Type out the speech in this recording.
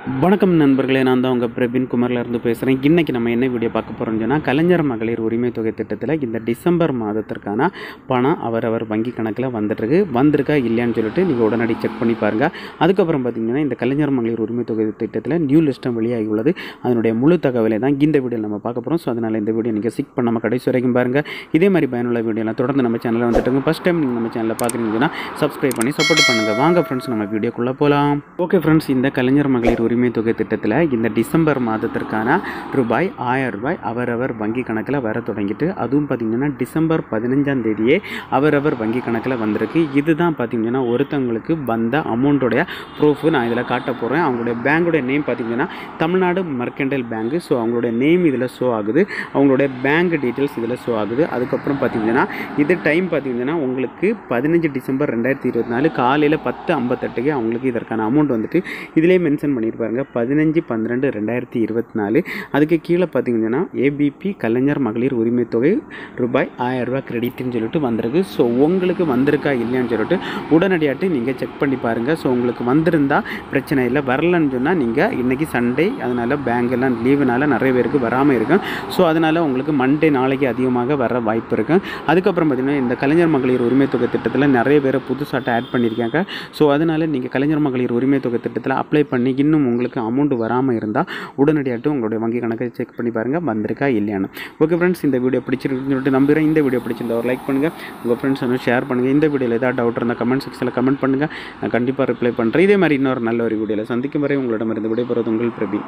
வணக்கம் நண்பர்களே, நான் தான் உங்கள் பிரபின் குமார்லேருந்து பேசுகிறேன். இன்றைக்கி நம்ம என்ன வீடியோ பார்க்க போகிறோம்னு சொன்னால், கலைஞர் மகளிர் உரிமை தொகை திட்டத்தில் இந்த டிசம்பர் மாதத்திற்கான பணம் அவரவர் வங்கி கணக்கில் வந்திருக்கா இல்லையான்னு சொல்லிட்டு நீங்கள் உடனடி செக் பண்ணி பாருங்கள். அதுக்கப்புறம் பார்த்திங்கன்னா, இந்த கலைஞர் மகளிர் உரிமை தொகை திட்டத்தில் நியூ லிஸ்ட்டும் வெளியாகி உள்ளது. அதனுடைய முழு தகவலை தான் இந்த வீடியோவில் நம்ம பார்க்க போகிறோம். ஸோ அதனால் இந்த வீடியோ நீங்கள் சிக் பண்ணாமல் கடைசி வரைக்கும் பாருங்கள். இதே மாதிரி பயனுள்ள வீடியோலாம் தொடர்ந்து நம்ம சேனலில் வந்துட்டுங்க. ஃபஸ்ட் டைம் நீங்கள் நம்ம சேனலில் பார்க்குறீங்கன்னா சப்ஸ்கிரைப் பண்ணி சப்போர்ட் பண்ணுங்கள். வாங்க ஃப்ரெண்ட்ஸ், நம்ம வீடியோக்குள்ளே போகலாம். ஓகே ஃப்ரெண்ட்ஸ், இந்த கலைஞர் மகளிர் உரிமை தொகை திட்டத்தில் இந்த டிசம்பர் மாதத்திற்கான ரூபாய் 1000 அவரவர் வங்கி கணக்கில் வர தொடங்கிட்டு, அதுவும் பார்த்திங்கன்னா டிசம்பர் 15ஆம் தேதியே அவரவர் வங்கி கணக்கில் வந்திருக்கு. இதுதான் பார்த்திங்கன்னா ஒருத்தவங்களுக்கு வந்த அமௌண்ட்டோடைய ப்ரூஃப் நான் இதில் காட்ட போகிறேன். அவங்களுடைய பேங்குடைய நேம் பார்த்திங்கன்னா தமிழ்நாடு மர்கண்டைல் பேங்கு. ஸோ அவங்களுடைய நேம் இதில் ஷோ ஆகுது, அவங்களுடைய பேங்க் டீட்டெயில்ஸ் இதில் ஷோ ஆகுது. அதுக்கப்புறம் பார்த்திங்கன்னா இது டைம் பார்த்திங்கன்னா உங்களுக்கு 15 டிசம்பர் 2024 காலையில் 10:58 அவங்களுக்கு இதற்கான அமௌண்ட் வந்துட்டு இதிலே மென்ஷன் பண்ணியிருப்பாருங்க, 15/12/2024. அதுக்கு கீழே பார்த்தீங்கன்னா ஏபிபி கலைஞர் மகளிர் உரிமை தொகை ரூபாய் 1000 கிரெடிட்னு சொல்லிட்டு வந்திருக்கு. ஸோ உங்களுக்கு வந்திருக்கா இல்லையான்னு சொல்லிட்டு உடனடியாட்டு நீங்கள் செக் பண்ணி பாருங்கள். ஸோ உங்களுக்கு வந்திருந்தால் பிரச்சனை இல்லை, வரலன்னு சொன்னால் நீங்கள் இன்றைக்கி சண்டே, அதனால் பேங்கெல்லாம் லீவுனால நிறைய பேருக்கு வராமல் இருக்கும். ஸோ அதனால் உங்களுக்கு மண்டே நாளைக்கு அதிகமாக வர வாய்ப்பு இருக்கும். அதுக்கப்புறம் பார்த்திங்கன்னா இந்த கலைஞர் மகளிர் உரிமை தொகை திட்டத்தில் நிறைய பேரை புதுசாக ஆட் பண்ணியிருக்காங்க. ஸோ அதனால் நீங்கள் கலைஞர் மகளிர் உரிமை தொகை திட்டத்தில் அப்ளை பண்ணி இன்னும் உங்களுக்கு அமௌண்ட் வராமல் இருந்தால் உடனடியாட்டு உங்களுடைய வங்கி கணக்கை செக் பண்ணி பாருங்கள் வந்திருக்கா இல்லையான்னு. ஓகே ஃப்ரெண்ட்ஸ், இந்த வீடியோ பிடிச்சிருக்குன்னு சொல்லிட்டு நம்புகிறேன். இந்த வீடியோ பிடிச்சிருந்தா ஒரு லைக் பண்ணுங்கள், உங்கள் ஃப்ரெண்ட்ஸ் வந்து ஷேர் பண்ணுங்கள். இந்த வீடியோவில் ஏதாவது டவுட் இருந்தால் கமெண்ட் செக்ஷனில் கமெண்ட் பண்ணுங்கள், நான் கண்டிப்பாக ரிப்ளை பண்ணுறேன். இதே மாதிரி இன்னொரு நல்ல ஒரு வீடியோவில் சந்திக்கும் வரை உங்களிடமிருந்து விடைபெறுவது உங்கள் பிரபி.